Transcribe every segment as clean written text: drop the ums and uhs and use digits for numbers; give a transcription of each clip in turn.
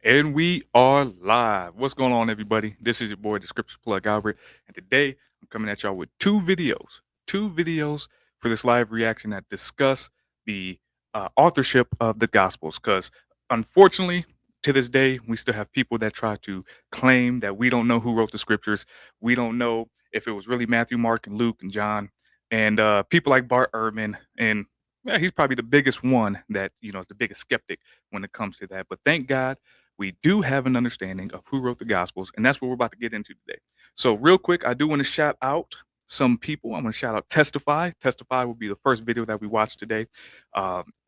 And we are live. What's going on, everybody? This is your boy, the Scripture Plug.Albert, and today I'm coming at y'all with two videos for this live reaction that discuss the authorship of the Gospels. Because unfortunately, to this day, we still have people that try to claim that we don't know who wrote the Scriptures. We don't know if it was really Matthew, Mark, and Luke and John, and people like Bart Ehrman, and yeah, he's probably the biggest one that is the biggest skeptic when it comes to that. But thank God we do have an understanding of who wrote the Gospels, and that's what we're about to get into today. So, real quick, I do want to shout out some people. I'm going to shout out Testify. Testify will be the first video that we watch today.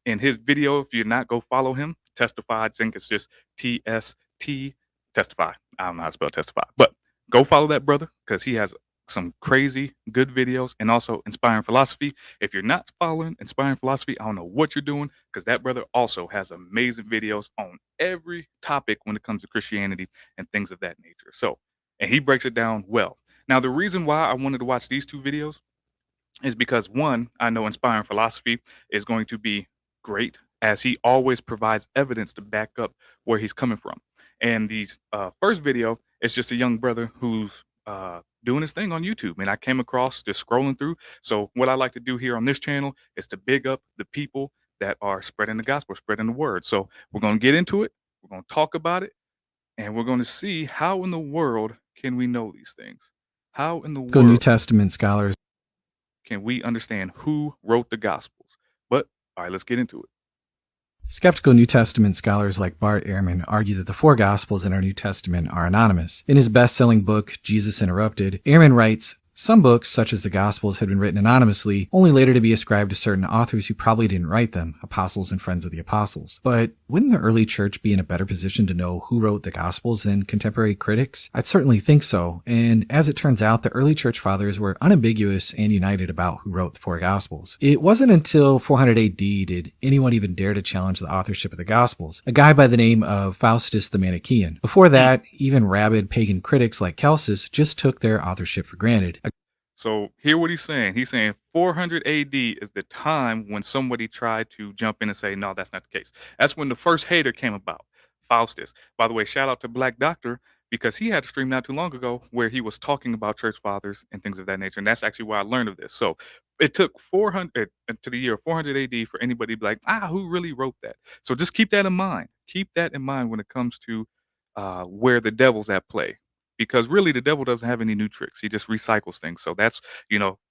In his video, if you're not, go follow him. Testify, I think it's just TST Testify. I don't know how to spell Testify, but go follow that brother because he has some crazy good videos and also inspiring philosophy. If you're not following inspiring philosophy, I don't know what you're doing because that brother also has amazing videos on every topic when it comes to Christianity and things of that nature. So, and he breaks it down well. Now, the reason why I wanted to watch these two videos is because one, I know inspiring philosophy is going to be great as he always provides evidence to back up where he's coming from. And these first video is just a young brother who's doing his thing on YouTube, and I came across just scrolling through. So what I like to do here on this channel is to big up the people that are spreading the gospel, spreading the word. So we're going to get into it. We're going to talk about it, and we're going to see how in the world can we know these things? How in the New world Testament scholars. can we understand who wrote the Gospels? But all right, let's get into it. Skeptical New Testament scholars like Bart Ehrman argue that the four Gospels in our New Testament are anonymous. In his best-selling book, Jesus Interrupted, Ehrman writes, "Some books, such as the Gospels, had been written anonymously, only later to be ascribed to certain authors who probably didn't write them, apostles and friends of the apostles. But wouldn't the early church be in a better position to know who wrote the Gospels than contemporary critics? I'd certainly think so, and as it turns out, the early church fathers were unambiguous and united about who wrote the four Gospels. It wasn't until 400 AD did anyone even dare to challenge the authorship of the Gospels, a guy by the name of Faustus the Manichaean. Before that, even rabid pagan critics like Celsus just took their authorship for granted." So hear what he's saying. He's saying 400 AD is the time when somebody tried to jump in and say, no, that's not the case. That's when the first hater came about, Faustus. By the way, shout out to Black Doctor because he had a stream not too long ago where he was talking about church fathers and things of that nature. And that's actually where I learned of this. So it took 400 to the year 400 AD for anybody to be like, who really wrote that? So just keep that in mind. Keep that in mind when it comes to where the devil's at play, because really the devil doesn't have any new tricks. He just recycles things. So that's,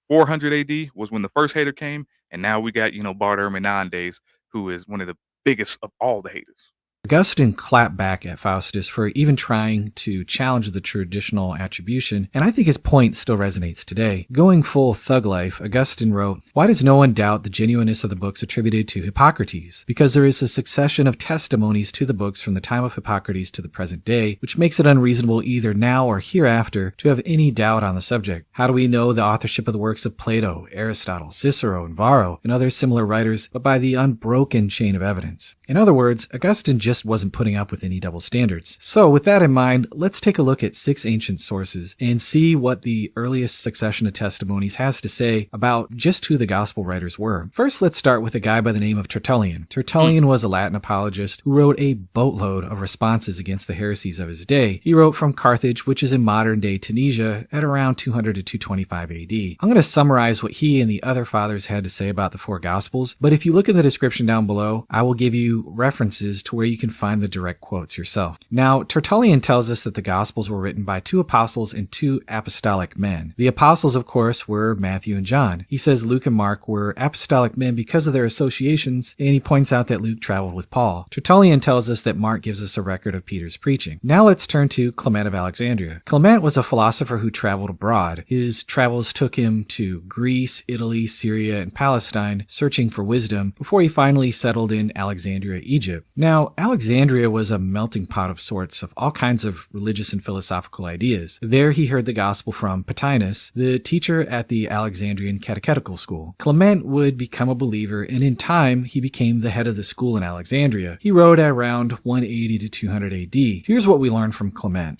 400 AD was when the first hater came. And now we got, Bart Ehrman nowadays, who is one of the biggest of all the haters. Augustine clapped back at Faustus for even trying to challenge the traditional attribution, and I think his point still resonates today. Going full thug life, Augustine wrote, "Why does no one doubt the genuineness of the books attributed to Hippocrates? Because there is a succession of testimonies to the books from the time of Hippocrates to the present day, which makes it unreasonable either now or hereafter to have any doubt on the subject. How do we know the authorship of the works of Plato, Aristotle, Cicero, and Varro, and other similar writers, but by the unbroken chain of evidence?" In other words, Augustine just wasn't putting up with any double standards. So with that in mind, let's take a look at 6 ancient sources and see what the earliest succession of testimonies has to say about just who the gospel writers were. First, let's start with a guy by the name of Tertullian. Tertullian was a Latin apologist who wrote a boatload of responses against the heresies of his day. He wrote from Carthage, which is in modern-day Tunisia, at around 200 to 225 AD. I'm going to summarize what he and the other fathers had to say about the four gospels, but if you look at the description down below, I will give you references to where you can find the direct quotes yourself. Now, Tertullian tells us that the Gospels were written by 2 apostles and 2 apostolic men. The apostles, of course, were Matthew and John. He says Luke and Mark were apostolic men because of their associations, and he points out that Luke traveled with Paul. Tertullian tells us that Mark gives us a record of Peter's preaching. Now let's turn to Clement of Alexandria. Clement was a philosopher who traveled abroad. His travels took him to Greece, Italy, Syria, and Palestine, searching for wisdom, before he finally settled in Alexandria, Egypt. Now, Alexandria was a melting pot of sorts of all kinds of religious and philosophical ideas. There he heard the gospel from Plotinus, the teacher at the Alexandrian Catechetical School. Clement would become a believer, and in time he became the head of the school in Alexandria. He wrote at around 180 to 200 AD. Here's what we learn from Clement.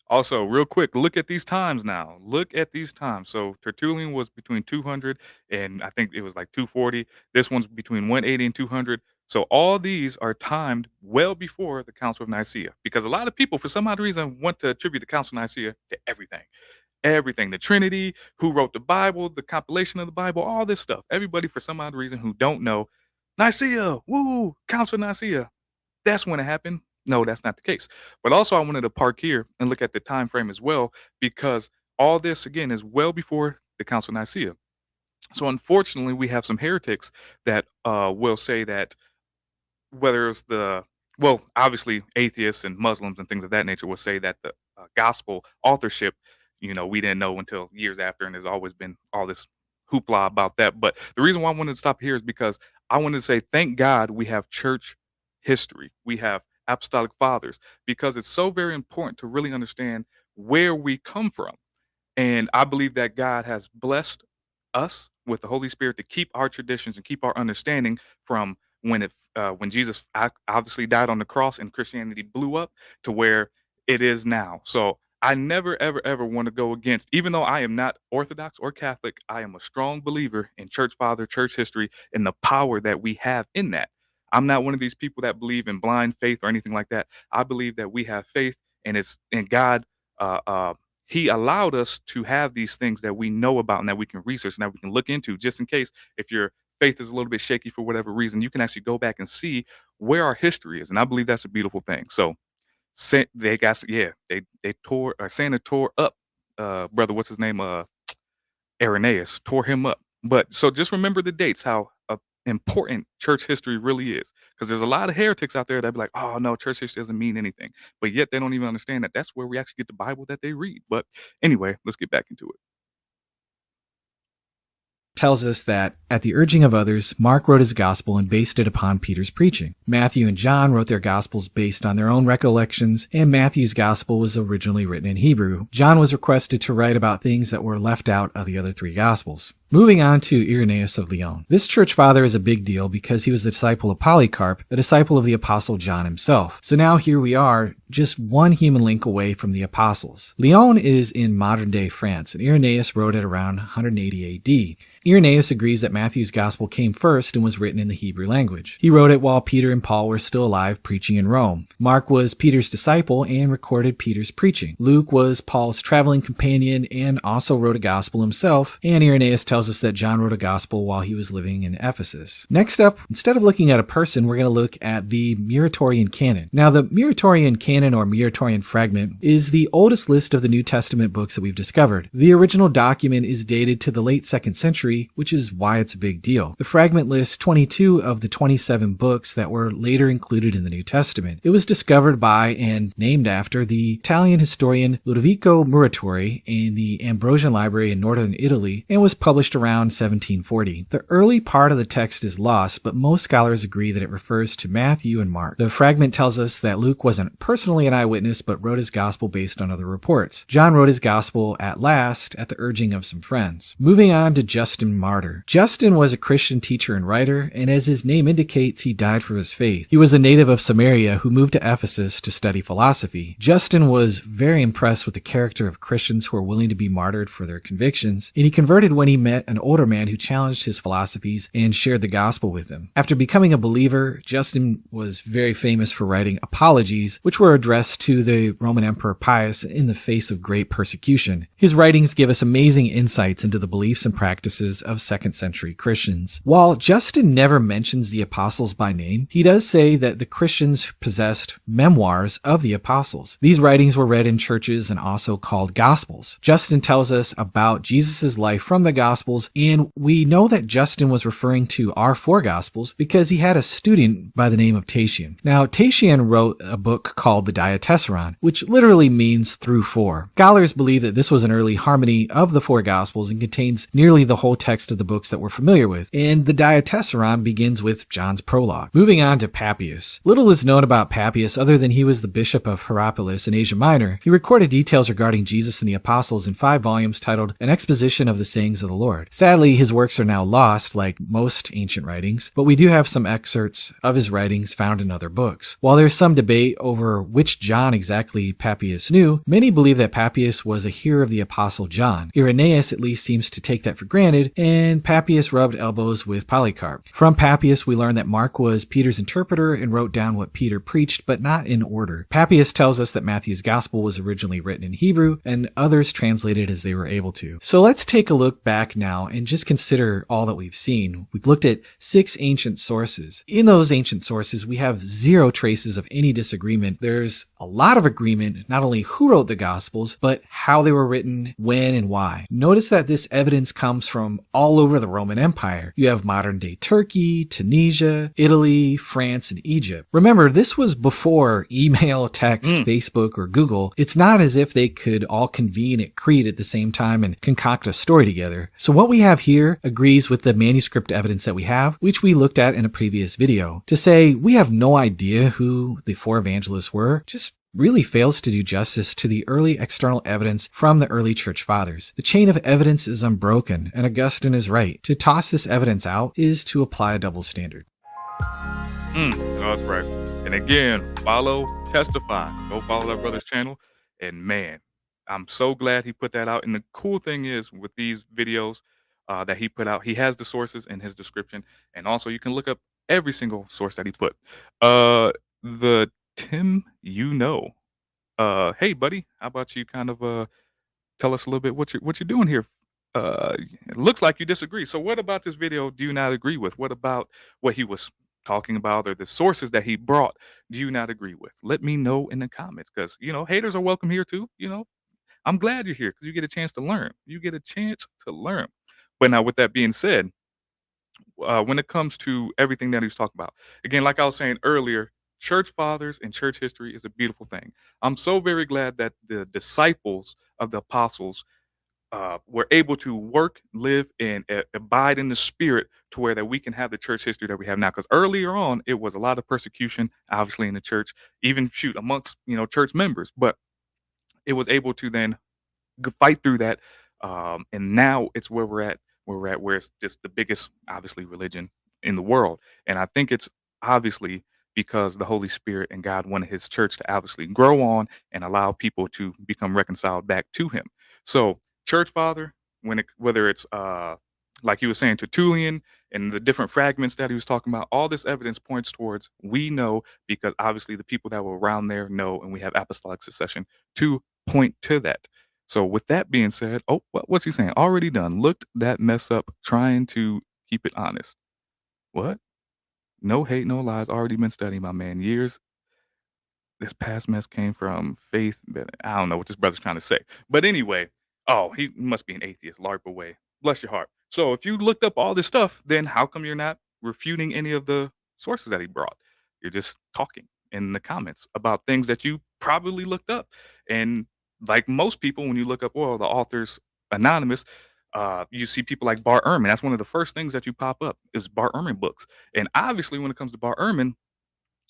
Also, real quick, look at these times now. Look at these times. So Tertullian was between 200 and I think it was like 240. This one's between 180 and 200. So all these are timed well before the Council of Nicaea, because a lot of people, for some odd reason, want to attribute the Council of Nicaea to everything. Everything, the Trinity, who wrote the Bible, the compilation of the Bible, all this stuff. Everybody, for some odd reason, who don't know, Nicaea, woo, Council of Nicaea, that's when it happened. No, that's not the case. But also, I wanted to park here and look at the time frame as well, because all this, again, is well before the Council of Nicaea. So unfortunately, we have some heretics that will say that whether it's obviously atheists and Muslims and things of that nature will say that the gospel authorship, we didn't know until years after, and there's always been all this hoopla about that. But the reason why I wanted to stop here is because I wanted to say thank God we have church history, we have apostolic fathers, because it's so very important to really understand where we come from. And I believe that God has blessed us with the Holy Spirit to keep our traditions and keep our understanding from when Jesus obviously died on the cross and Christianity blew up to where it is now. So I never, ever, ever want to go against, even though I am not Orthodox or Catholic, I am a strong believer in church father, church history, and the power that we have in that. I'm not one of these people that believe in blind faith or anything like that. I believe that we have faith, and it's in God. He allowed us to have these things that we know about and that we can research and that we can look into, just in case if your faith is a little bit shaky for whatever reason, you can actually go back and see where our history is. And I believe that's a beautiful thing. So they tore Santa tore up brother, what's his name? Irenaeus tore him up. But so just remember the dates, how important church history really is. Because there's a lot of heretics out there that be like, oh no, church history doesn't mean anything. But yet they don't even understand that that's where we actually get the Bible that they read. But anyway, let's get back into it. Tells us that, at the urging of others, Mark wrote his gospel and based it upon Peter's preaching. Matthew and John wrote their gospels based on their own recollections, and Matthew's gospel was originally written in Hebrew. John was requested to write about things that were left out of the other three gospels. Moving on to Irenaeus of Lyon. This church father is a big deal because he was a disciple of Polycarp, a disciple of the apostle John himself. So now here we are, just one human link away from the apostles. Lyon is in modern-day France, and Irenaeus wrote it around 180 AD. Irenaeus agrees that Matthew's gospel came first and was written in the Hebrew language. He wrote it while Peter and Paul were still alive preaching in Rome. Mark was Peter's disciple and recorded Peter's preaching. Luke was Paul's traveling companion and also wrote a gospel himself, and Irenaeus tells us that John wrote a gospel while he was living in Ephesus. Next up, instead of looking at a person, we're going to look at the Muratorian canon. Now, the Muratorian canon or Muratorian fragment is the oldest list of the New Testament books that we've discovered. The original document is dated to the late 2nd century, which is why it's a big deal. The fragment lists 22 of the 27 books that were later included in the New Testament. It was discovered by and named after the Italian historian Ludovico Muratori in the Ambrosian Library in northern Italy and was published around 1740. The early part of the text is lost, but most scholars agree that it refers to Matthew and Mark. The fragment tells us that Luke wasn't personally an eyewitness, but wrote his gospel based on other reports. John wrote his gospel at last at the urging of some friends. Moving on to Justin Martyr. Justin was a Christian teacher and writer, and as his name indicates, he died for his faith. He was a native of Samaria who moved to Ephesus to study philosophy. Justin was very impressed with the character of Christians who are willing to be martyred for their convictions, and he converted when he met an older man who challenged his philosophies and shared the gospel with him. After becoming a believer, Justin was very famous for writing apologies, which were addressed to the Roman Emperor Pius in the face of great persecution. His writings give us amazing insights into the beliefs and practices of 2nd century Christians. While Justin never mentions the apostles by name, he does say that the Christians possessed memoirs of the apostles. These writings were read in churches and also called gospels. Justin tells us about Jesus' life from the gospels, and we know that Justin was referring to our four gospels because he had a student by the name of Tatian. Now, Tatian wrote a book called the Diatessaron, which literally means through four. Scholars believe that this was an early harmony of the four gospels and contains nearly the whole text of the books that we're familiar with. And the Diatessaron begins with John's prologue. Moving on to Papias. Little is known about Papias other than he was the bishop of Hierapolis in Asia Minor. He recorded details regarding Jesus and the apostles in 5 volumes titled An Exposition of the Sayings of the Lord. Sadly, his works are now lost, like most ancient writings, but we do have some excerpts of his writings found in other books. While there's some debate over which John exactly Papias knew, many believe that Papias was a hearer of the apostle John. Irenaeus at least seems to take that for granted disputed, and Papias rubbed elbows with Polycarp. From Papias, we learn that Mark was Peter's interpreter and wrote down what Peter preached, but not in order. Papias tells us that Matthew's gospel was originally written in Hebrew, and others translated as they were able to. So let's take a look back now and just consider all that we've seen. We've looked at 6 ancient sources. In those ancient sources, we have 0 traces of any disagreement. There's a lot of agreement, not only who wrote the gospels, but how they were written, when, and why. Notice that this evidence comes from all over the Roman Empire. You have modern-day Turkey, Tunisia, Italy, France, and Egypt. Remember, this was before email, text, Facebook, or Google. It's not as if they could all convene at Crete at the same time and concoct a story together. So what we have here agrees with the manuscript evidence that we have, which we looked at in a previous video. To say we have no idea who the 4 evangelists were just really fails to do justice to the early external evidence from the early church fathers. The chain of evidence is unbroken, and Augustine is right. To toss this evidence out is to apply a double standard. That's right. And again, follow Testify. Go follow that brother's channel. And man, I'm so glad he put that out. And the cool thing is with these videos that he put out, he has the sources in his description. And also you can look up every single source that he put. The Tim, hey buddy, how about you kind of tell us a little bit what you're doing here? It looks like you disagree. So what about this video do you not agree with? What about what he was talking about or the sources that he brought do you not agree with? Let me know in the comments because, haters are welcome here too. I'm glad you're here because you get a chance to learn. You get a chance to learn. But now with that being said, when it comes to everything that he was talking about, again, like I was saying earlier, church fathers and church history is a beautiful thing. I'm so very glad that the disciples of the apostles were able to work, live, and abide in the spirit to where that we can have the church history that we have now. Because earlier on, it was a lot of persecution, obviously in the church, even amongst church members. But it was able to then fight through that, and now it's where we're at. Where it's just the biggest, obviously, religion in the world, and I think it's obviously because the Holy Spirit and God wanted His church to obviously grow on and allow people to become reconciled back to Him. So, church father, whether it's like he was saying, Tertullian and the different fragments that he was talking about, all this evidence points towards we know because obviously the people that were around there know, and we have apostolic succession to point to that. So with that being said, what's he saying? Already done. Looked that mess up, trying to keep it honest. What? No hate, no lies. Already been studying, my man. Years. This past mess came from faith. But I don't know what this brother's trying to say. But anyway, he must be an atheist. LARP away. Bless your heart. So if you looked up all this stuff, then how come you're not refuting any of the sources that he brought? You're just talking in the comments about things that you probably looked up. And like most people, when you look up, the author's anonymous, you see people like Bart Ehrman. That's one of the first things that you pop up is Bart Ehrman books. And obviously, when it comes to Bart Ehrman,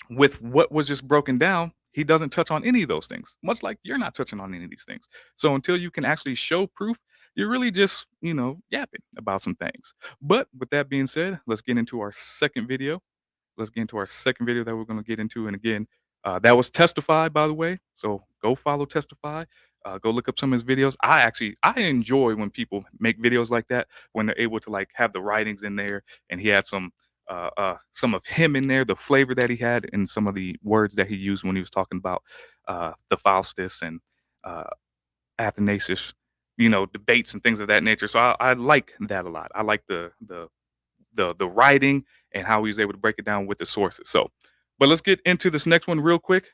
with what was just broken down, he doesn't touch on any of those things, much like you're not touching on any of these things. So until you can actually show proof, you're really just, yapping about some things. But with that being said, let's get into our second video. That we're going to get into. And again, that was Testify, by the way. So go follow Testify. Go look up some of his videos. I enjoy when people make videos like that, when they're able to like have the writings in there, and he had some of him in there, the flavor that he had, and some of the words that he used when he was talking about the Faustus and Athanasius, debates and things of that nature. So I like that a lot. I like the writing and how he was able to break it down with the sources. So, but let's get into this next one real quick.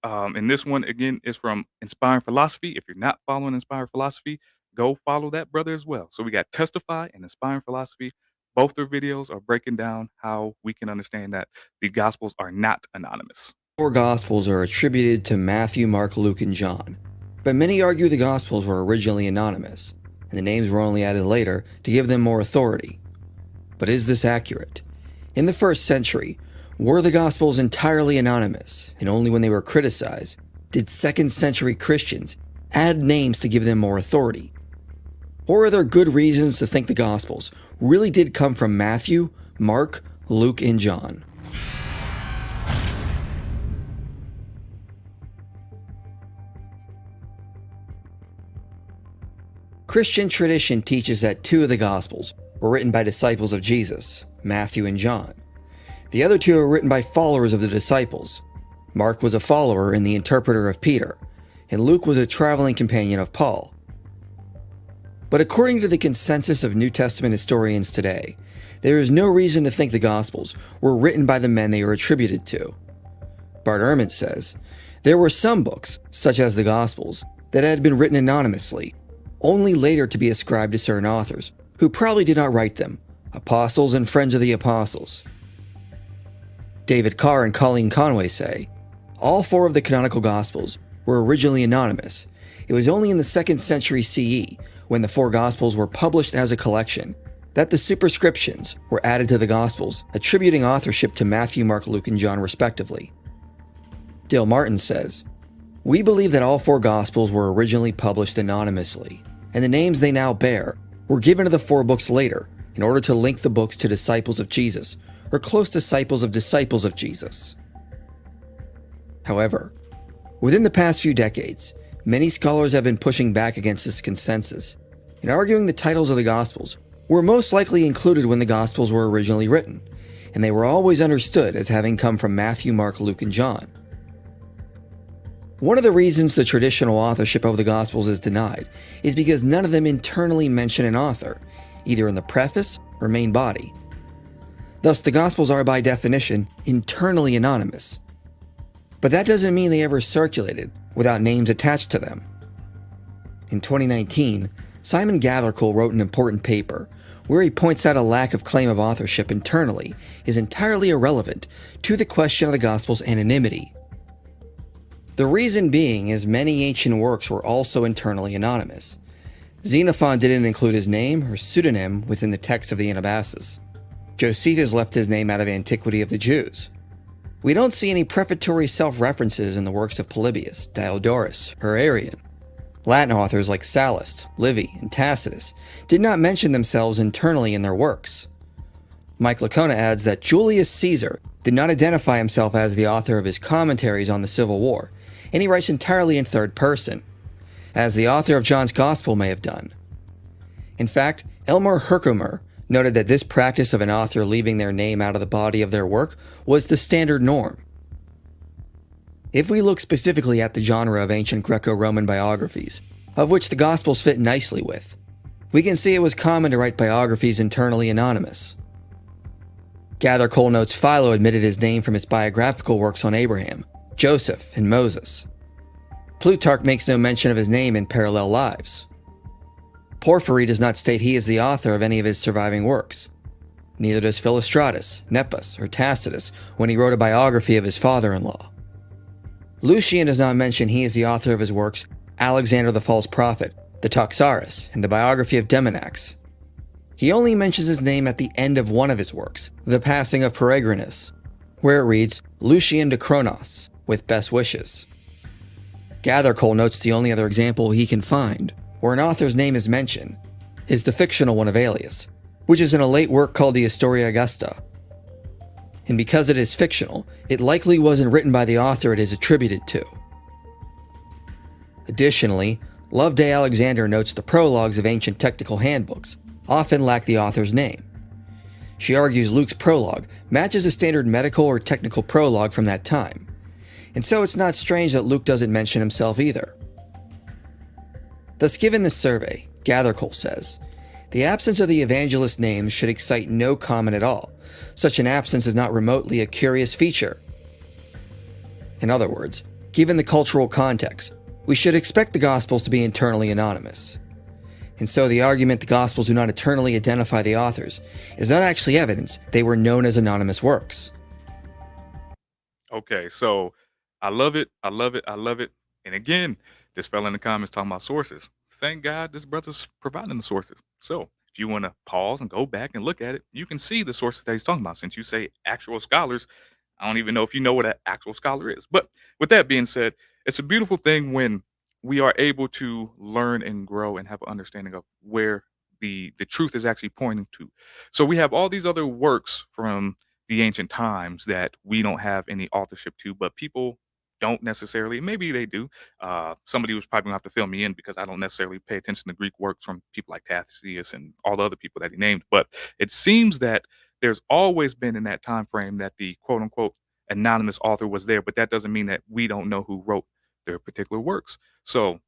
And this one again is from Inspiring Philosophy. If you're not following Inspiring Philosophy, go follow that brother as well. So we got Testify and Inspiring Philosophy. Both their videos are breaking down how we can understand that the Gospels are not anonymous. 4 Gospels are attributed to Matthew, Mark, Luke, and John, but many argue the Gospels were originally anonymous, and the names were only added later to give them more authority. But is this accurate? In the 1st century, were the Gospels entirely anonymous, and only when they were criticized did 2nd century Christians add names to give them more authority? Or are there good reasons to think the Gospels really did come from Matthew, Mark, Luke, and John? Christian tradition teaches that 2 of the Gospels were written by disciples of Jesus, Matthew and John. The other 2 are written by followers of the disciples. Mark was a follower and the interpreter of Peter, and Luke was a traveling companion of Paul. But according to the consensus of New Testament historians today, there is no reason to think the Gospels were written by the men they are attributed to. Bart Ehrman says, there were some books, such as the Gospels, that had been written anonymously, only later to be ascribed to certain authors, who probably did not write them, apostles and friends of the apostles. David Carr and Colleen Conway say, all 4 of the canonical Gospels were originally anonymous. It was only in the 2nd century CE, when the 4 Gospels were published as a collection, that the superscriptions were added to the Gospels, attributing authorship to Matthew, Mark, Luke, and John respectively. Dale Martin says, we believe that all 4 Gospels were originally published anonymously, and the names they now bear were given to the 4 books later in order to link the books to disciples of Jesus, or close disciples of Jesus. However, within the past few decades, many scholars have been pushing back against this consensus and arguing the titles of the Gospels were most likely included when the Gospels were originally written, and they were always understood as having come from Matthew, Mark, Luke, and John. One of the reasons the traditional authorship of the Gospels is denied is because none of them internally mention an author, either in the preface or main body. Thus, the Gospels are by definition internally anonymous. But that doesn't mean they ever circulated without names attached to them. In 2019, Simon Gathercole wrote an important paper where he points out a lack of claim of authorship internally is entirely irrelevant to the question of the Gospel's anonymity. The reason being is many ancient works were also internally anonymous. Xenophon didn't include his name or pseudonym within the text of the Anabasis. Josephus left his name out of Antiquity of the Jews. We don't see any prefatory self-references in the works of Polybius, Diodorus, or Arrian. Latin authors like Sallust, Livy, and Tacitus did not mention themselves internally in their works. Mike Licona adds that Julius Caesar did not identify himself as the author of his commentaries on the Civil War, and he writes entirely in third person, as the author of John's Gospel may have done. In fact, Elmer Herkomer noted that this practice of an author leaving their name out of the body of their work was the standard norm. If we look specifically at the genre of ancient Greco-Roman biographies, of which the Gospels fit nicely with, we can see it was common to write biographies internally anonymous. Gathercole notes Philo admitted his name from his biographical works on Abraham, Joseph, and Moses. Plutarch makes no mention of his name in Parallel Lives. Porphyry does not state he is the author of any of his surviving works. Neither does Philostratus, Nepos, or Tacitus when he wrote a biography of his father-in-law. Lucian does not mention he is the author of his works Alexander the False Prophet, the Toxaris, and the biography of Demonax. He only mentions his name at the end of one of his works, The Passing of Peregrinus, where it reads Lucian de Chronos, with best wishes. Gathercole notes the only other example he can find where an author's name is mentioned is the fictional one of Aelius, which is in a late work called the Historia Augusta. And because it is fictional, it likely wasn't written by the author it is attributed to. Additionally, Loveday Alexander notes the prologues of ancient technical handbooks often lack the author's name. She argues Luke's prologue matches a standard medical or technical prologue from that time, and so it's not strange that Luke doesn't mention himself either. Thus, given this survey, Gathercole says, the absence of the evangelist names should excite no comment at all. Such an absence is not remotely a curious feature. In other words, given the cultural context, we should expect the Gospels to be internally anonymous. And so the argument the Gospels do not eternally identify the authors is not actually evidence they were known as anonymous works. Okay, so I love it. I love it. I love it. And again, this fella in the comments talking about sources. Thank God this brother's providing the sources. So if you want to pause and go back and look at it, you can see the sources that he's talking about. Since you say actual scholars, I don't even know if you know what an actual scholar is. But with that being said, it's a beautiful thing when we are able to learn and grow and have an understanding of where the truth is actually pointing to. So we have all these other works from the ancient times that we don't have any authorship to, but people don't necessarily. Maybe they do. Somebody was probably gonna have to fill me in because I don't necessarily pay attention to Greek works from people like Tacitus and all the other people that he named. But it seems that there's always been in that time frame that the quote unquote anonymous author was there, but that doesn't mean that we don't know who wrote their particular works. So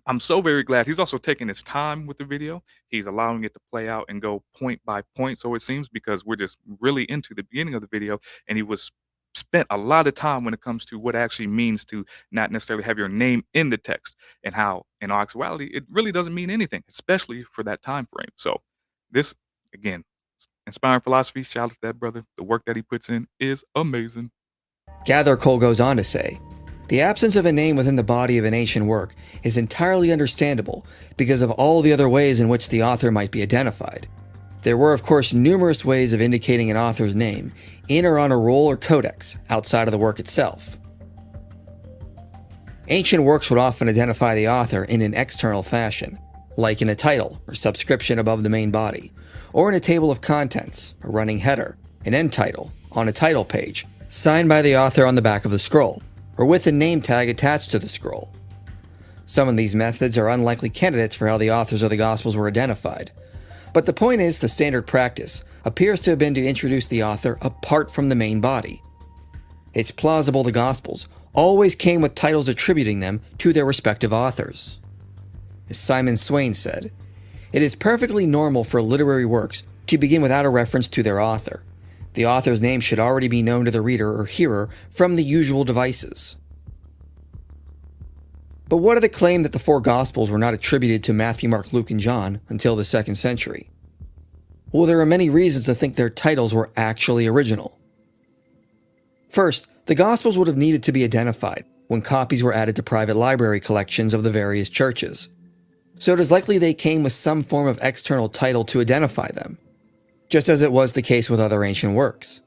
I'm so very glad he's also taking his time with the video. He's allowing it to play out and go point by point, so it seems, because we're just really into the beginning of the video, and he was spent a lot of time when it comes to what it actually means to not necessarily have your name in the text, and how in actuality it really doesn't mean anything, especially for that time frame. So this, again, inspiring philosophy. Shout out to that brother. The work that he puts in is amazing. Gathercole goes on to say, the absence of a name within the body of an ancient work is entirely understandable because of all the other ways in which the author might be identified. There were, of course, numerous ways of indicating an author's name in or on a roll or codex outside of the work itself. Ancient works would often identify the author in an external fashion, like in a title or subscription above the main body, or in a table of contents, a running header, an end title, on a title page, signed by the author on the back of the scroll, or with a name tag attached to the scroll. Some of these methods are unlikely candidates for how the authors of the Gospels were identified, but the point is the standard practice appears to have been to introduce the author apart from the main body. It's plausible the Gospels always came with titles attributing them to their respective authors. As Simon Swain said, it is perfectly normal for literary works to begin without a reference to their author. The author's name should already be known to the reader or hearer from the usual devices. But what of the claim that the four Gospels were not attributed to Matthew, Mark, Luke, and John until the 2nd century? Well, there are many reasons to think their titles were actually original. First, the Gospels would have needed to be identified when copies were added to private library collections of the various churches. So it is likely they came with some form of external title to identify them, just as it was the case with other ancient works.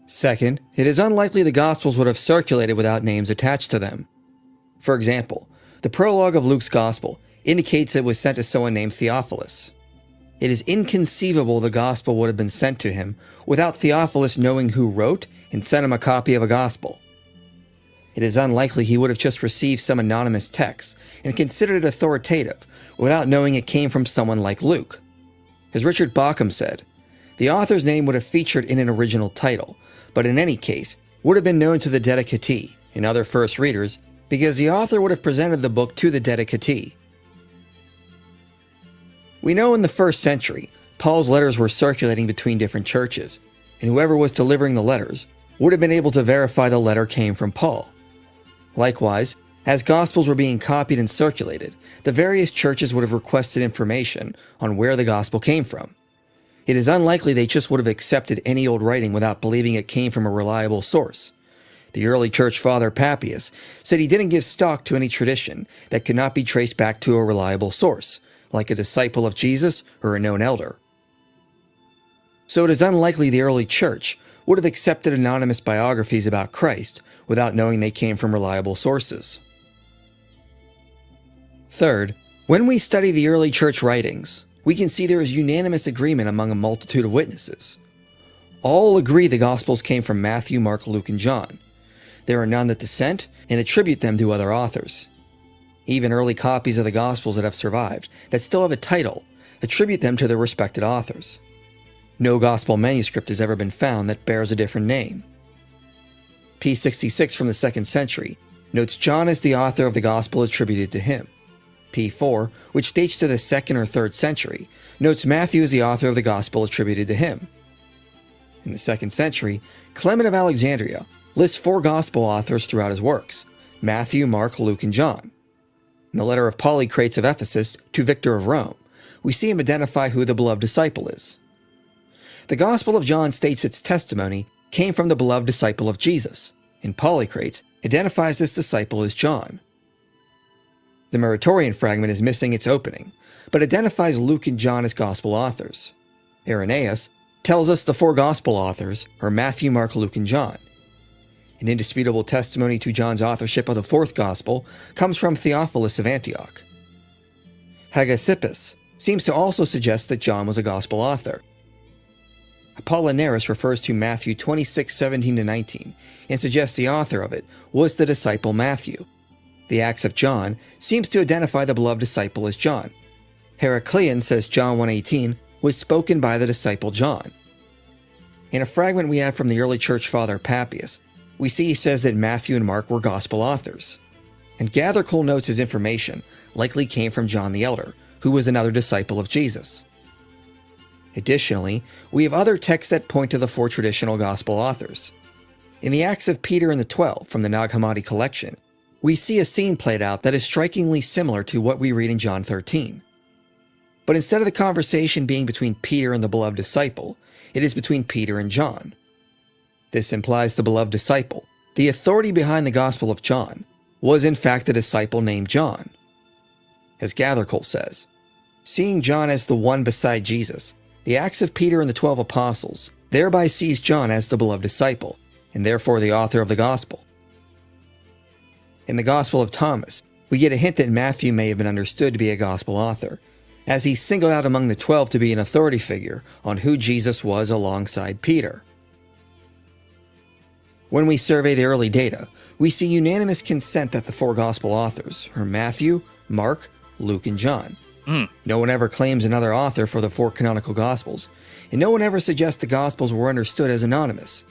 Second, it is unlikely the Gospels would have circulated without names attached to them. For example, the prologue of Luke's Gospel indicates it was sent to someone named Theophilus. It is inconceivable the Gospel would have been sent to him without Theophilus knowing who wrote and sent him a copy of a Gospel. It is unlikely he would have just received some anonymous text and considered it authoritative without knowing it came from someone like Luke. As Richard Bauckham said, the author's name would have featured in an original title, but in any case would have been known to the dedicatee and other first readers because the author would have presented the book to the dedicatee. We know in the 1st century, Paul's letters were circulating between different churches, and whoever was delivering the letters would have been able to verify the letter came from Paul. Likewise, as Gospels were being copied and circulated, the various churches would have requested information on where the Gospel came from. It is unlikely they just would have accepted any old writing without believing it came from a reliable source. The early church father Papias said he didn't give stock to any tradition that could not be traced back to a reliable source, like a disciple of Jesus or a known elder. So it is unlikely the early church would have accepted anonymous biographies about Christ without knowing they came from reliable sources. Third, when we study the early church writings, we can see there is unanimous agreement among a multitude of witnesses. All agree the Gospels came from Matthew, Mark, Luke, and John. There are none that dissent and attribute them to other authors. Even early copies of the Gospels that have survived, that still have a title, attribute them to their respected authors. No Gospel manuscript has ever been found that bears a different name. P66 from the 2nd century notes John as the author of the Gospel attributed to him. P4, which dates to the 2nd or 3rd century, notes Matthew as the author of the Gospel attributed to him. In the 2nd century, Clement of Alexandria lists 4 Gospel authors throughout his works: Matthew, Mark, Luke, and John. In the letter of Polycrates of Ephesus to Victor of Rome, we see him identify who the beloved disciple is. The Gospel of John states its testimony came from the beloved disciple of Jesus, and Polycrates identifies this disciple as John. The Muratorian fragment is missing its opening, but identifies Luke and John as Gospel authors. Irenaeus tells us the 4 Gospel authors are Matthew, Mark, Luke, and John. An indisputable testimony to John's authorship of the 4th Gospel comes from Theophilus of Antioch. Hegesippus seems to also suggest that John was a Gospel author. Apollinaris refers to Matthew 26:17-19 and suggests the author of it was the disciple Matthew. The Acts of John seems to identify the beloved disciple as John. Heraclean says John 1:18 was spoken by the disciple John. In a fragment we have from the early church father Papias, we see he says that Matthew and Mark were gospel authors. And Gathercole notes his information likely came from John the Elder, who was another disciple of Jesus. Additionally, we have other texts that point to the four traditional gospel authors. In the Acts of Peter and the 12 from the Nag Hammadi collection, we see a scene played out that is strikingly similar to what we read in John 13. But instead of the conversation being between Peter and the beloved disciple, it is between Peter and John. This implies the beloved disciple, the authority behind the Gospel of John, was in fact a disciple named John. As Gathercole says, seeing John as the one beside Jesus, the Acts of Peter and the 12 apostles thereby sees John as the beloved disciple, and therefore the author of the Gospel. In the Gospel of Thomas, we get a hint that Matthew may have been understood to be a Gospel author, as he's singled out among the 12 to be an authority figure on who Jesus was alongside Peter. When we survey the early data, we see unanimous consent that the four Gospel authors are Matthew, Mark, Luke, and John. No one ever claims another author for the four canonical Gospels, and no one ever suggests the Gospels were understood as anonymous.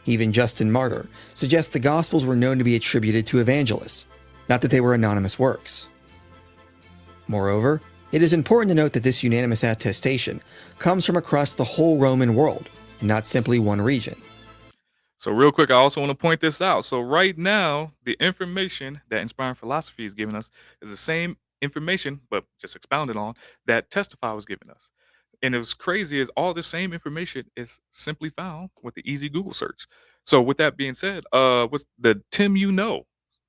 Even Justin Martyr suggests the Gospels were known to be attributed to evangelists, not that they were anonymous works. Moreover, it is important to note that this unanimous attestation comes from across the whole Roman world, and not simply one region. So real quick, I also want to point this out. So right now, the information that Inspiring Philosophy is giving us is the same information, but just expounded on, that Testify was giving us. And it was crazy is all the same information is simply found with the easy Google search. So with that being said, what's the Tim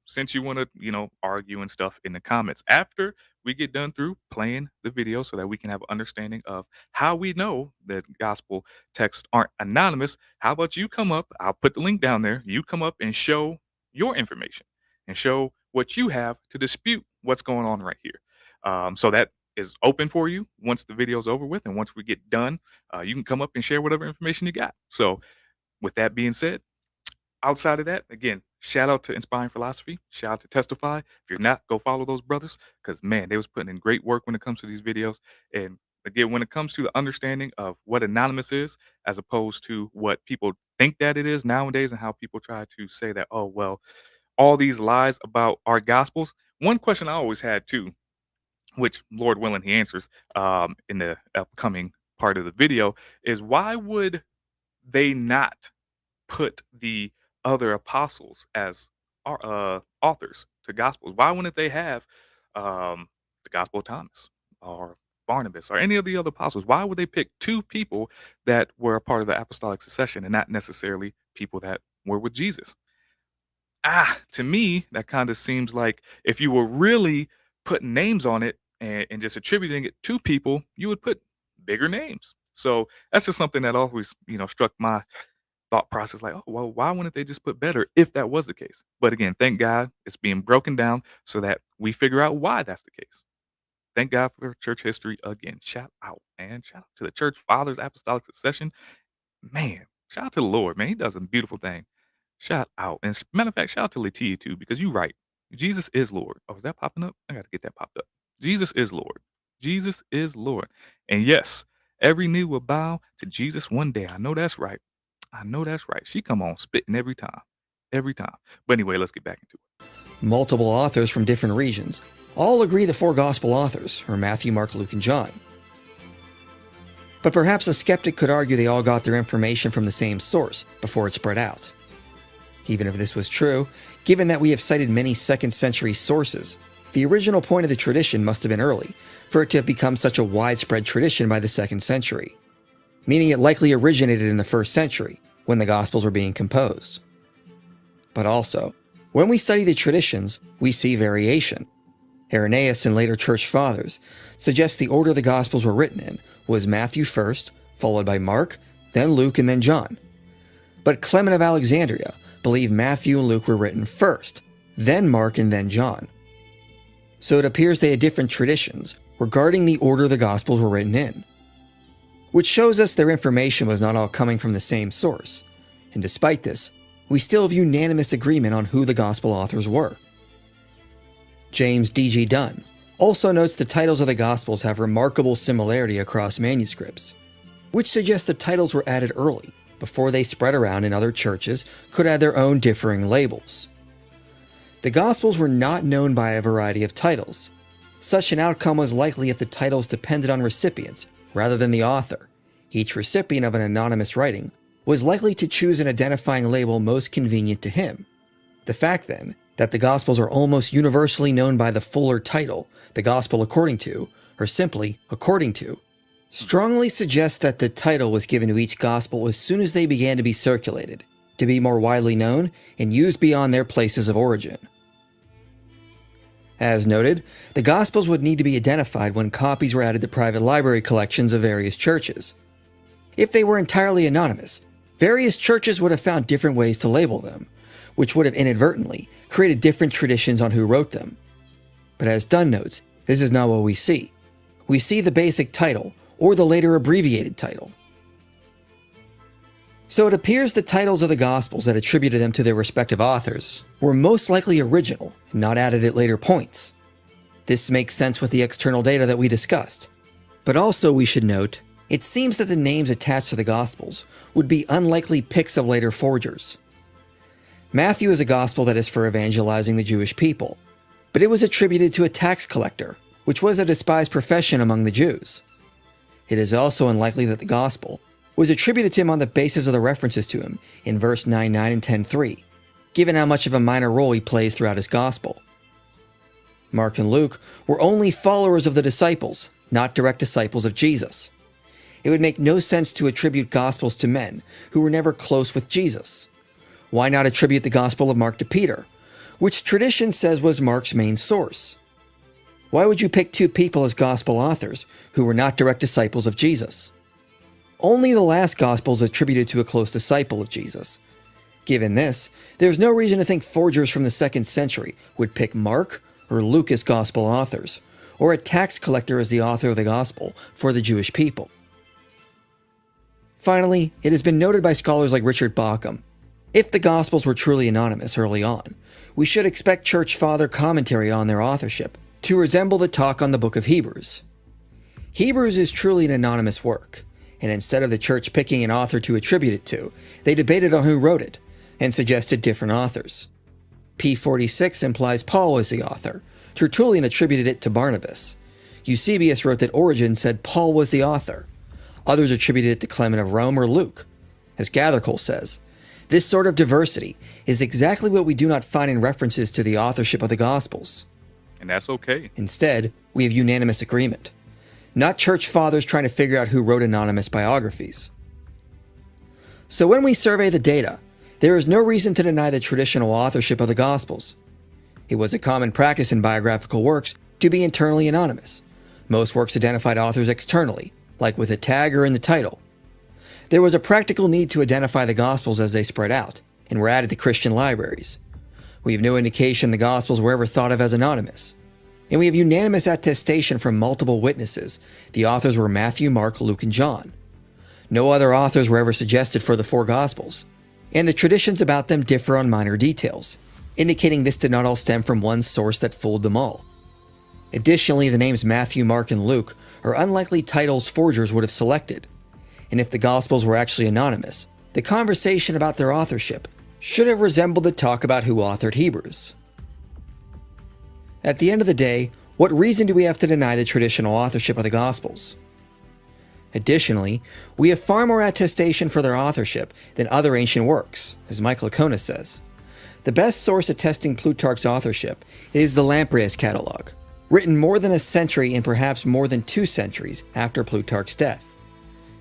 since you want to, argue and stuff in the comments after we get done through playing the video so that we can have an understanding of how we know that gospel texts aren't anonymous. How about you come up? I'll put the link down there. You come up and show your information and show what you have to dispute what's going on right here. So that is open for you once the video is over with. And once we get done, you can come up and share whatever information you got. So with that being said, outside of that, again, shout out to Inspiring Philosophy. Shout out to Testify. If you're not, go follow those brothers because, man, they was putting in great work when it comes to these videos. And again, when it comes to the understanding of what anonymous is as opposed to what people think that it is nowadays and how people try to say that, oh, well, all these lies about our gospels. One question I always had, too, which Lord willing he answers in the upcoming part of the video, is why would they not put the other apostles as authors to gospels? Why wouldn't they have the Gospel of Thomas or Barnabas or any of the other apostles? Why would they pick two people that were a part of the apostolic succession and not necessarily people that were with Jesus? To me, that kind of seems like if you were really putting names on it and just attributing it to people, you would put bigger names. So that's just something that always, struck my thought process, like, oh, well, why wouldn't they just put better if that was the case? But again, thank God it's being broken down so that we figure out why that's the case. Thank God for church history again. Shout out, man. Shout out to the church fathers, apostolic succession. Man, shout out to the Lord, man. He does a beautiful thing. Shout out. And matter of fact, shout out to Latia too, because you're right. Jesus is Lord. Oh, is that popping up? I got to get that popped up. Jesus is Lord. Jesus is Lord. And yes, every knee will bow to Jesus one day. I know that's right. I know that's right. She come on spitting every time. Every time. But anyway, let's get back into it. Multiple authors from different regions all agree the four gospel authors are Matthew, Mark, Luke, and John. But perhaps a skeptic could argue they all got their information from the same source before it spread out. Even if this was true, given that we have cited many 2nd century sources, the original point of the tradition must have been early for it to have become such a widespread tradition by the 2nd century, meaning it likely originated in the 1st century when the Gospels were being composed. But also, when we study the traditions, we see variation. Irenaeus and later church fathers suggest the order the Gospels were written in was Matthew first, followed by Mark, then Luke, and then John. But Clement of Alexandria believed Matthew and Luke were written first, then Mark, and then John. So it appears they had different traditions regarding the order the Gospels were written in. which shows us their information was not all coming from the same source. And despite this, we still have unanimous agreement on who the Gospel authors were. James D.G. Dunn also notes the titles of the Gospels have remarkable similarity across manuscripts, which suggests the titles were added early, before they spread around and other churches could add their own differing labels. The Gospels were not known by a variety of titles. Such an outcome was likely if the titles depended on recipients rather than the author. Each recipient of an anonymous writing was likely to choose an identifying label most convenient to him. The fact, then, that the Gospels are almost universally known by the fuller title, the Gospel according to, or simply according to, strongly suggests that the title was given to each Gospel as soon as they began to be circulated, to be more widely known and used beyond their places of origin. As noted, the Gospels would need to be identified when copies were added to private library collections of various churches. If they were entirely anonymous, various churches would have found different ways to label them, which would have inadvertently created different traditions on who wrote them. But as Dunn notes, this is not what we see. We see the basic title, or the later abbreviated title. So it appears the titles of the Gospels that attributed them to their respective authors were most likely original and not added at later points. This makes sense with the external data that we discussed. But also we should note, it seems that the names attached to the Gospels would be unlikely picks of later forgers. Matthew is a Gospel that is for evangelizing the Jewish people, but it was attributed to a tax collector, which was a despised profession among the Jews. It is also unlikely that the Gospel was attributed to him on the basis of the references to him in verse 9:9 and 10:3, given how much of a minor role he plays throughout his Gospel. Mark and Luke were only followers of the disciples, not direct disciples of Jesus. It would make no sense to attribute Gospels to men who were never close with Jesus. Why not attribute the Gospel of Mark to Peter, which tradition says was Mark's main source? Why would you pick two people as Gospel authors who were not direct disciples of Jesus? Only the last Gospel is attributed to a close disciple of Jesus. Given this, there's no reason to think forgers from the 2nd century would pick Mark or Luke as Gospel authors, or a tax collector as the author of the Gospel for the Jewish people. Finally, it has been noted by scholars like Richard Bauckham, if the Gospels were truly anonymous early on, we should expect church father commentary on their authorship to resemble the talk on the book of Hebrews. Hebrews is truly an anonymous work, and instead of the church picking an author to attribute it to, they debated on who wrote it, and suggested different authors. P46 implies Paul was the author. Tertullian attributed it to Barnabas. Eusebius wrote that Origen said Paul was the author. Others attributed it to Clement of Rome or Luke. As Gathercole says, this sort of diversity is exactly what we do not find in references to the authorship of the Gospels. And that's okay. Instead, we have unanimous agreement. Not church fathers trying to figure out who wrote anonymous biographies. So when we survey the data, there is no reason to deny the traditional authorship of the Gospels. It was a common practice in biographical works to be internally anonymous. Most works identified authors externally, like with a tag or in the title. There was a practical need to identify the Gospels as they spread out, and were added to Christian libraries. We have no indication the Gospels were ever thought of as anonymous. And we have unanimous attestation from multiple witnesses. The authors were Matthew, Mark, Luke, and John. No other authors were ever suggested for the 4 Gospels, and the traditions about them differ on minor details, indicating this did not all stem from one source that fooled them all. Additionally, the names Matthew, Mark, and Luke are unlikely titles forgers would have selected. And if the Gospels were actually anonymous, the conversation about their authorship should have resembled the talk about who authored Hebrews. At the end of the day, what reason do we have to deny the traditional authorship of the Gospels? Additionally, we have far more attestation for their authorship than other ancient works, as Michael Ikonis says. The best source attesting Plutarch's authorship is the Lamprias Catalog, written more than a century and perhaps more than 2 centuries after Plutarch's death.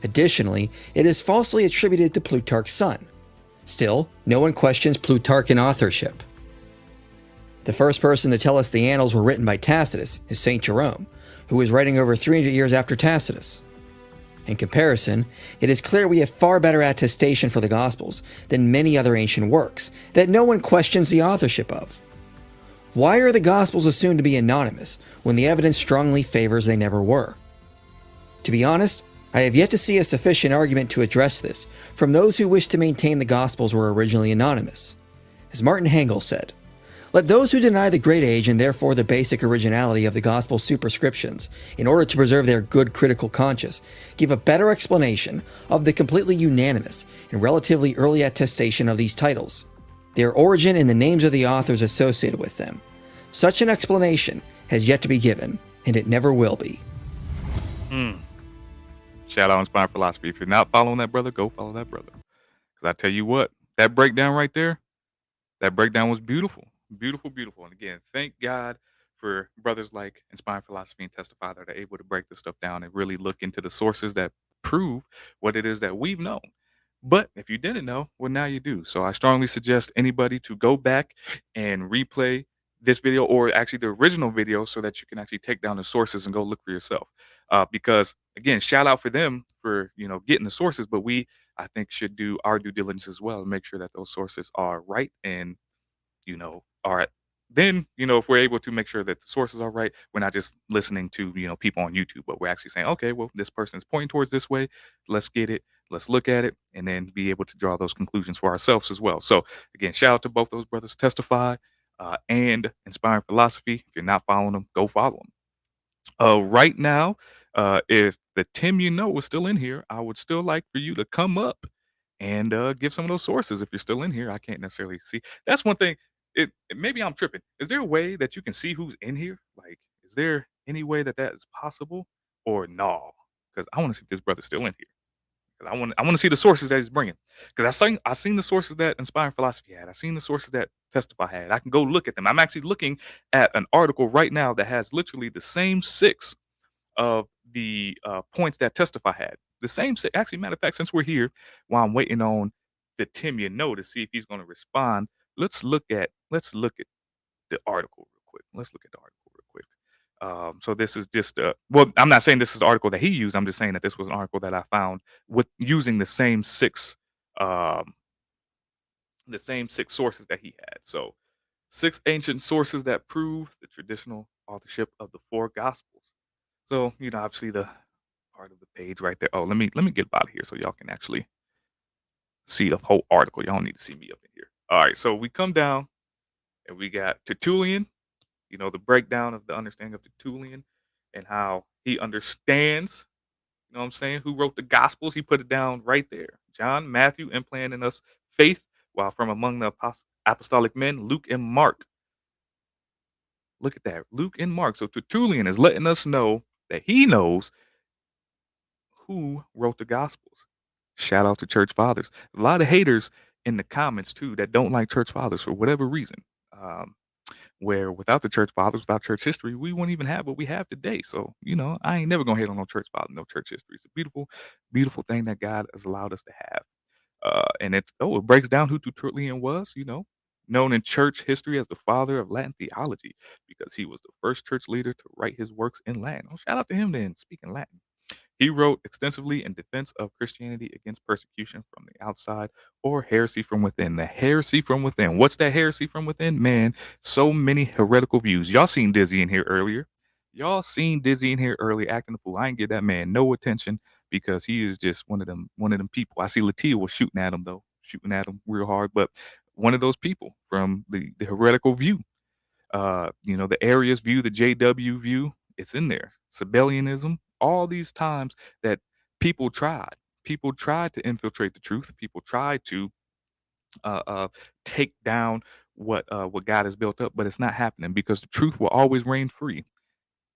Additionally, it is falsely attributed to Plutarch's son. Still, no one questions Plutarchian authorship. The first person to tell us the annals were written by Tacitus is St. Jerome, who was writing over 300 years after Tacitus. In comparison, it is clear we have far better attestation for the Gospels than many other ancient works that no one questions the authorship of. Why are the Gospels assumed to be anonymous when the evidence strongly favors they never were? To be honest, I have yet to see a sufficient argument to address this from those who wish to maintain the Gospels were originally anonymous. As Martin Hengel said, "Let those who deny the great age and therefore the basic originality of the Gospel superscriptions, in order to preserve their good critical conscience, give a better explanation of the completely unanimous and relatively early attestation of these titles, their origin and the names of the authors associated with them. Such an explanation has yet to be given, and it never will be." Shout out Inspired Philosophy. If you're not following that brother, go follow that brother. Because I tell you what, that breakdown right there, that breakdown was beautiful. Beautiful, beautiful. And again, thank God for brothers like Inspired Philosophy and Testify that are able to break this stuff down and really look into the sources that prove what it is that we've known. But if you didn't know, well, now you do. So I strongly suggest anybody to go back and replay this video, or actually the original video, so that you can actually take down the sources and go look for yourself. Because again, shout out for them for getting the sources, but we, I think, should do our due diligence as well and make sure that those sources are right and all right. Then, if we're able to make sure that the sources are right, we're not just listening to, people on YouTube, but we're actually saying, okay, well, this person is pointing towards this way. Let's get it. Let's look at it and then be able to draw those conclusions for ourselves as well. So again, shout out to both those brothers, Testify and Inspiring Philosophy. If you're not following them, go follow them. Right now, if the Tim is still in here, I would still like for you to come up and give some of those sources. If you're still in here, I can't necessarily see. That's one thing. Maybe I'm tripping. Is there a way that you can see who's in here? Like, is there any way that is possible, or no? Because I want to see if this brother's still in here. 'Cause I want to see the sources that he's bringing. Because I seen the sources that Inspiring Philosophy had. I seen the sources that Testify had. I can go look at them. I'm actually looking at an article right now that has literally the same 6 of the points that Testify had. The same 6. Actually, matter of fact, since we're here, while I'm waiting on the Tim to see if he's going to respond, let's look at the article real quick. Let's look at the article real quick. So this is just well, I'm not saying this is the article that he used. I'm just saying that this was an article that I found with using um, the same 6 sources that he had. So 6 ancient sources that prove the traditional authorship of the 4 gospels. So obviously the part of the page right there. Oh, let me get out of here so y'all can actually see the whole article. Y'all don't need to see me up in here. All right, so we come down and we got Tertullian. The breakdown of the understanding of Tertullian and how he understands, what I'm saying, who wrote the Gospels. He put it down right there. John, Matthew, implanting in us faith, while from among the apostolic men, Luke and Mark. Look at that, Luke and Mark. So Tertullian is letting us know that he knows who wrote the Gospels. Shout out to church fathers. A lot of haters in the comments too that don't like church fathers for whatever reason. Where without the church fathers, without church history, we wouldn't even have what we have today. So, I ain't never gonna hate on no church father, no church history. It's a beautiful, beautiful thing that God has allowed us to have. And it breaks down who Tertullian was, known in church history as the father of Latin theology, because he was the first church leader to write his works in Latin. Oh, shout out to him then, speaking Latin. He wrote extensively in defense of Christianity against persecution from the outside or heresy from within. The heresy from within. What's that heresy from within? Man, so many heretical views. Y'all seen Dizzy in here earlier. Y'all seen Dizzy in here early acting a fool. I ain't give that man no attention because he is just one of them people. I see Latia was shooting at him though, shooting at him real hard, but one of those people from the heretical view. The Arius view, the JW view, it's in there. Sabellianism, all these times that people tried. People tried to infiltrate the truth. People tried to uh, uh, take down what God has built up, but it's not happening because the truth will always reign free.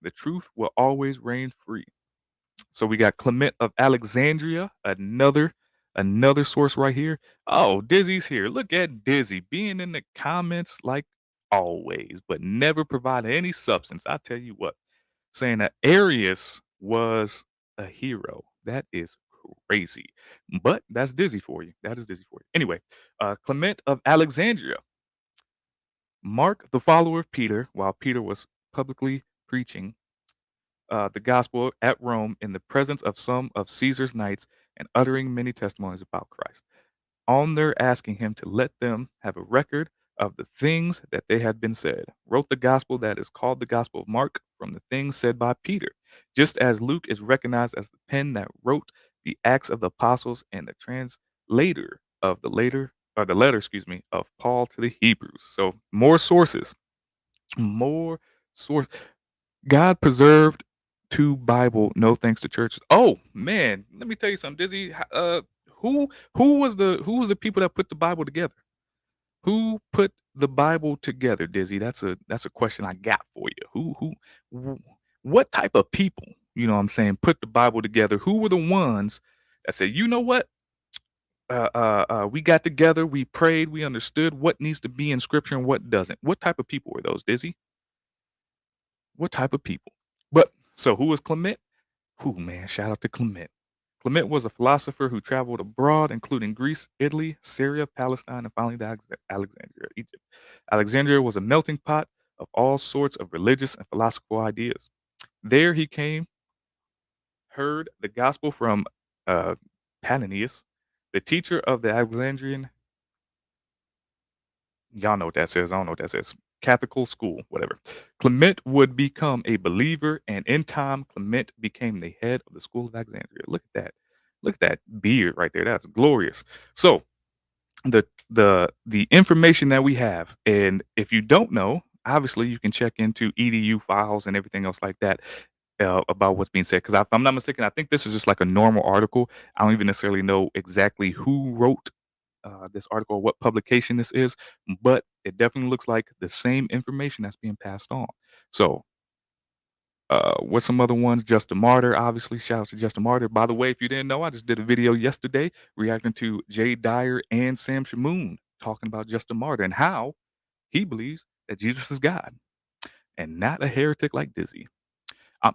The truth will always reign free. So we got Clement of Alexandria, another source right here. Oh, Dizzy's here. Look at Dizzy being in the comments like always, but never provided any substance. I tell you what, saying that Arius was a hero. That is crazy. But that's Dizzy for you. That is Dizzy for you. Anyway, Clement of Alexandria. Mark, the follower of Peter, while Peter was publicly preaching the gospel at Rome in the presence of some of Caesar's knights and uttering many testimonies about Christ. On their asking him to let them have a record of the things that they had been said, wrote the gospel that is called the Gospel of Mark from the things said by Peter. just as Luke is recognized as the pen that wrote the Acts of the Apostles and the translator of the letter, of Paul to the Hebrews. So more source. God preserved two Bible, no thanks to churches. Oh man, let me tell you something, Dizzy. Who who was the people that put the Bible together? Who put the Bible together, Dizzy? That's a question I got for you. What type of people, you know what I'm saying, put the Bible together? Who were the ones that said, you know what? We got together, we prayed, we understood what needs to be in scripture and what doesn't. What type of people were those, Dizzy? What type of people? But so who was Clement? Who, man, shout out to Clement. Clement was a philosopher who traveled abroad, including Greece, Italy, Syria, Palestine, and finally to Alexandria, Egypt. Alexandria was a melting pot of all sorts of religious and philosophical ideas. There he heard the gospel from uh, Pananius, the teacher of the Alexandrian. Y'all know what that says. I don't know what that says. Catholic school, whatever. Clement would become a believer, and in time, Clement became the head of the school of Alexandria. Look at that. Look at that beard right there. That's glorious. So the information that we have, and if you don't know, obviously you can check into edu files and everything else like that about what's being said. Because if I'm not mistaken, I think this is just like a normal article. I don't even necessarily know exactly who wrote this article, what publication this is, but it definitely looks like the same information that's being passed on. So, what's some other ones? Justin Martyr, obviously. Shout out to Justin Martyr. By the way, if you didn't know, I just did a video yesterday reacting to Jay Dyer and Sam Shamoon talking about Justin Martyr and how he believes that Jesus is God and not a heretic like Dizzy.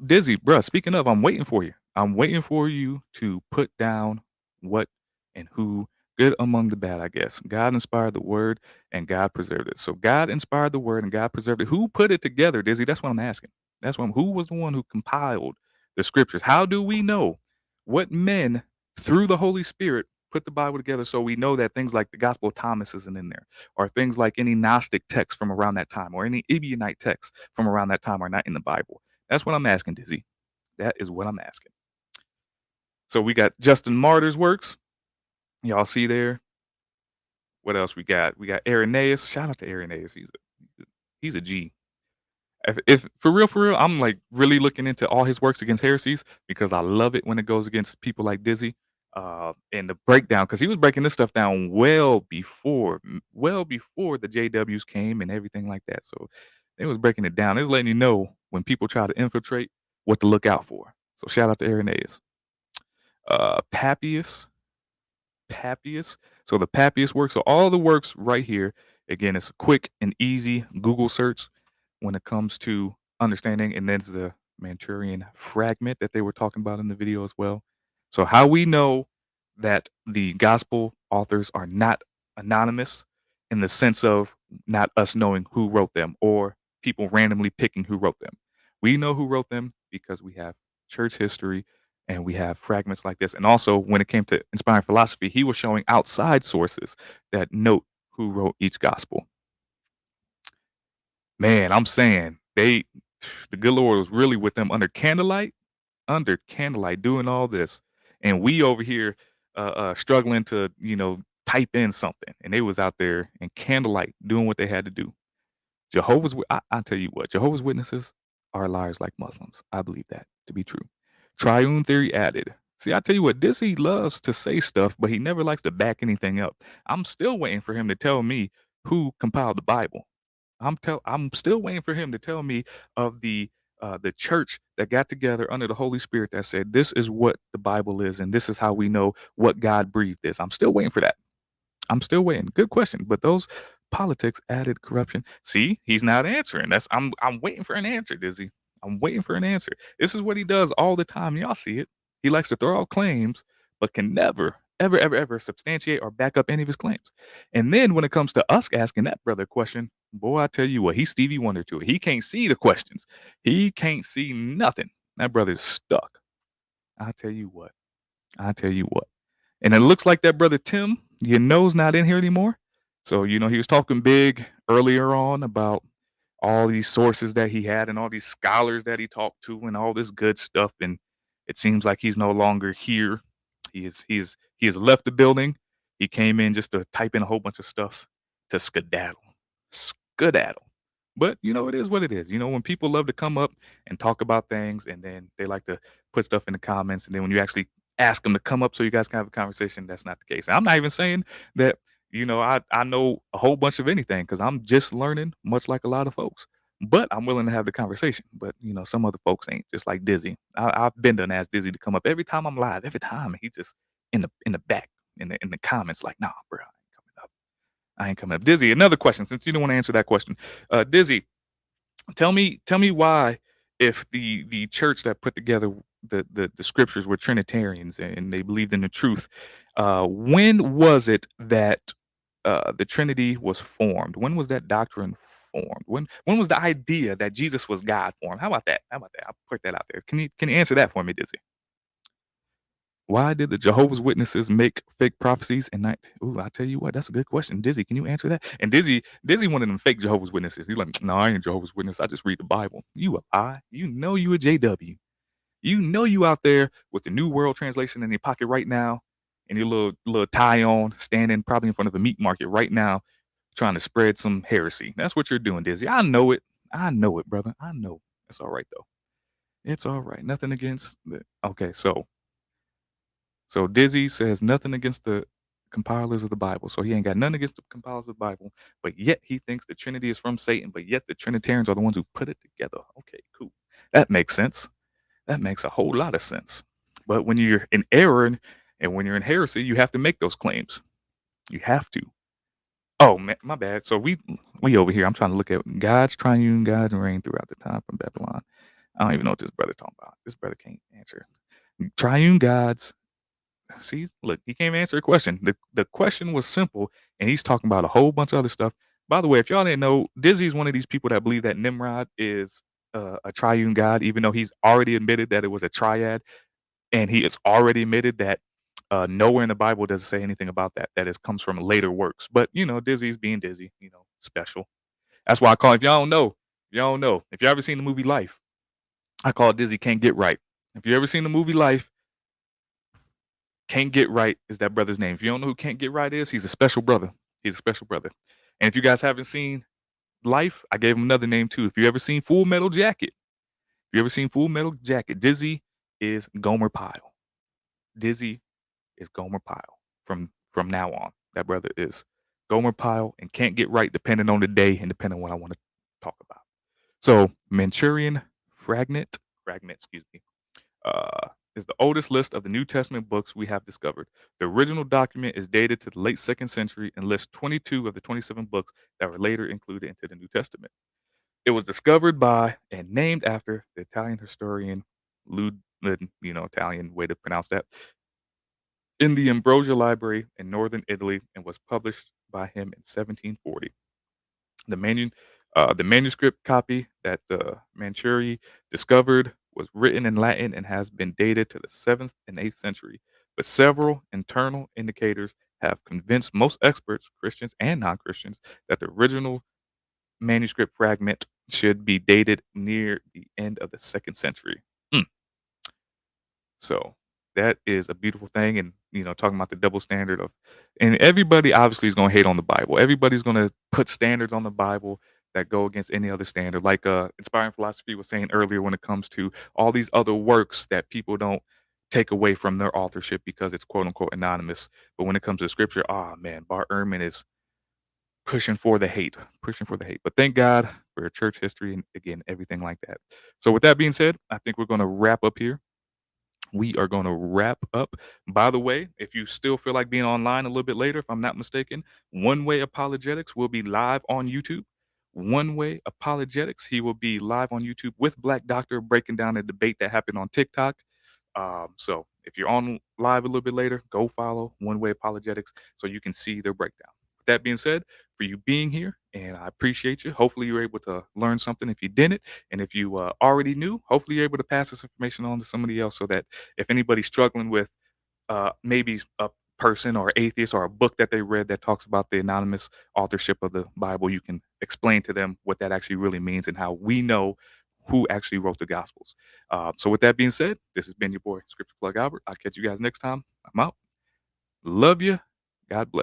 Dizzy, bruh, speaking of, I'm waiting for you. I'm waiting for you to put down what and who, good among the bad, I guess. God inspired the word and God preserved it. So God inspired the word and God preserved it. Who put it together, Dizzy? That's what I'm asking. Who was the one who compiled the scriptures? How do we know what men through the Holy Spirit put the Bible together so we know that things like the Gospel of Thomas isn't in there, or things like any Gnostic text from around that time, or any Ebionite text from around that time are not in the Bible? That's what I'm asking, Dizzy. That is what I'm asking. So we got Justin Martyr's works. Y'all see there. What else we got? We got Irenaeus. Shout out to Irenaeus. He's a G. If for real, I'm like really looking into all his works against heresies because I love it when it goes against people like Dizzy. And the breakdown, because he was breaking this stuff down well before the JWs came and everything like that. So it was breaking it down. It was letting you know when people try to infiltrate what to look out for. So shout out to Irenaeus. Papias. Papias. So the Papias work. So all the works right here. Again, it's a quick and easy Google search when it comes to understanding. And then there's the Manchurian fragment that they were talking about in the video as well. So how we know that the gospel authors are not anonymous in the sense of not us knowing who wrote them or people randomly picking who wrote them. We know who wrote them because we have church history and we have fragments like this. And also, when it came to inspiring philosophy, he was showing outside sources that note who wrote each gospel. Man, I'm saying the good Lord was really with them under candlelight, doing all this, and we over here struggling to type in something, and they was out there in candlelight doing what they had to do. I tell you what, Jehovah's Witnesses are liars like Muslims. I believe that to be true. Triune theory added. See, I tell you what, Dizzy loves to say stuff, but he never likes to back anything up. I'm still waiting for him to tell me who compiled the Bible. I'm still waiting for him to tell me of the church that got together under the Holy Spirit that said this is what the Bible is and this is how we know what God breathed is. I'm still waiting for that. I'm still waiting. Good question. But those politics added corruption. See, he's not answering. I'm waiting for an answer, Dizzy. I'm waiting for an answer. This is what he does all the time. Y'all see it. He likes to throw out claims, but can never, ever substantiate or back up any of his claims. And then when it comes to us asking that brother a question, boy, I tell you what, he's Stevie Wonder to it. He can't see the questions. He can't see nothing. That brother's stuck. I tell you what. I tell you what. And it looks like that brother Tim, not in here anymore. So, he was talking big earlier on about all these sources that he had and all these scholars that he talked to and all this good stuff. And it seems like he's no longer here. He has left the building. He came in just to type in a whole bunch of stuff to skedaddle. Skedaddle. But it is what it is. When people love to come up and talk about things and then they like to put stuff in the comments, and then when you actually ask them to come up so you guys can have a conversation, that's not the case. I'm not even saying that, I know a whole bunch of anything because I'm just learning, much like a lot of folks. But I'm willing to have the conversation. But some other folks ain't. Just like Dizzy, I've been done asked Dizzy to come up every time I'm live. Every time he just in the back in the comments like, nah, bro, I ain't coming up. I ain't coming up. Dizzy, another question since you don't want to answer that question. Dizzy, tell me why, if the church that put together the scriptures were Trinitarians and they believed in the truth, when was it that the Trinity was formed? When was that doctrine formed? When was the idea that Jesus was God formed? How about that? How about that? I'll put that out there. Can you answer that for me, Dizzy? Why did the Jehovah's Witnesses make fake prophecies and not? Ooh, I tell you what, that's a good question. Dizzy, can you answer that? And Dizzy, one of them fake Jehovah's Witnesses. He's like, no, I ain't a Jehovah's Witness. I just read the Bible. You a lie. You a JW. You out there with the New World Translation in your pocket right now, and your little tie on, standing probably in front of a meat market right now, trying to spread some heresy. That's what you're doing, Dizzy. I know it. I know it, brother. I know. It's all right though. It's all right. Nothing against the. Okay, so Dizzy says nothing against the compilers of the Bible. So he ain't got nothing against the compilers of the Bible, but yet he thinks the Trinity is from Satan, but yet the Trinitarians are the ones who put it together. Okay, cool. That makes sense. That makes a whole lot of sense. But when you're in error and when you're in heresy, you have to make those claims. You have to. Oh man, my bad. So we over here. I'm trying to look at God's triune God and reign throughout the time from Babylon. I don't even know what this brother's talking about. This brother can't answer. Triune gods. See, look, he can't answer a question. The question was simple, and he's talking about a whole bunch of other stuff. By the way, if y'all didn't know, Dizzy's one of these people that believe that Nimrod is a triune god, even though he's already admitted that it was a triad, and he has already admitted that nowhere in the Bible does it say anything about that. That it comes from later works. But Dizzy's being Dizzy, special. That's why I call. If y'all don't know. If you ever seen the movie Life, I call Dizzy Can't Get Right. If you ever seen the movie Life, Can't Get Right is that brother's name. If you don't know who Can't Get Right is, he's a special brother. He's a special brother. And if you guys haven't seen Life, I gave him another name too. If you ever seen Full Metal Jacket, Dizzy is Gomer Pyle. Dizzy is Gomer Pyle from now on. That brother is Gomer Pyle and Can't Get Right depending on the day and depending on what I want to talk about. So Manchurian fragment, excuse me, is the oldest list of the New Testament books we have discovered. The original document is dated to the late 2nd century and lists 22 of the 27 books that were later included into the New Testament. It was discovered by and named after the Italian historian Ludwig, Italian way to pronounce that, in the Ambrosia Library in northern Italy and was published by him in 1740. The manuscript copy that Manchuri discovered was written in Latin and has been dated to the 7th and 8th century, but several internal indicators have convinced most experts, Christians and non-Christians, that the original manuscript fragment should be dated near the end of the 2nd century. So that is a beautiful thing. And, talking about the double standard and everybody obviously is going to hate on the Bible. Everybody's going to put standards on the Bible that go against any other standard. Like Inspiring Philosophy was saying earlier, when it comes to all these other works that people don't take away from their authorship because it's quote unquote anonymous. But when it comes to scripture, man, Bart Ehrman is pushing for the hate. But thank God for church history and again, everything like that. So with that being said, I think we're going to wrap up here. We are going to wrap up. By the way, if you still feel like being online a little bit later, if I'm not mistaken, One Way Apologetics will be live on YouTube. One Way Apologetics, he will be live on YouTube with Black Doctor breaking down a debate that happened on TikTok. So if you're on live a little bit later, go follow One Way Apologetics so you can see their breakdown. With that being said, for you being here, and I appreciate you. Hopefully you were able to learn something if you didn't. And if you already knew, hopefully you're able to pass this information on to somebody else so that if anybody's struggling with maybe a person or atheist or a book that they read that talks about the anonymous authorship of the Bible, you can explain to them what that actually really means and how we know who actually wrote the Gospels. So with that being said, this has been your boy, Scripture Plug Albert. I'll catch you guys next time. I'm out. Love you. God bless.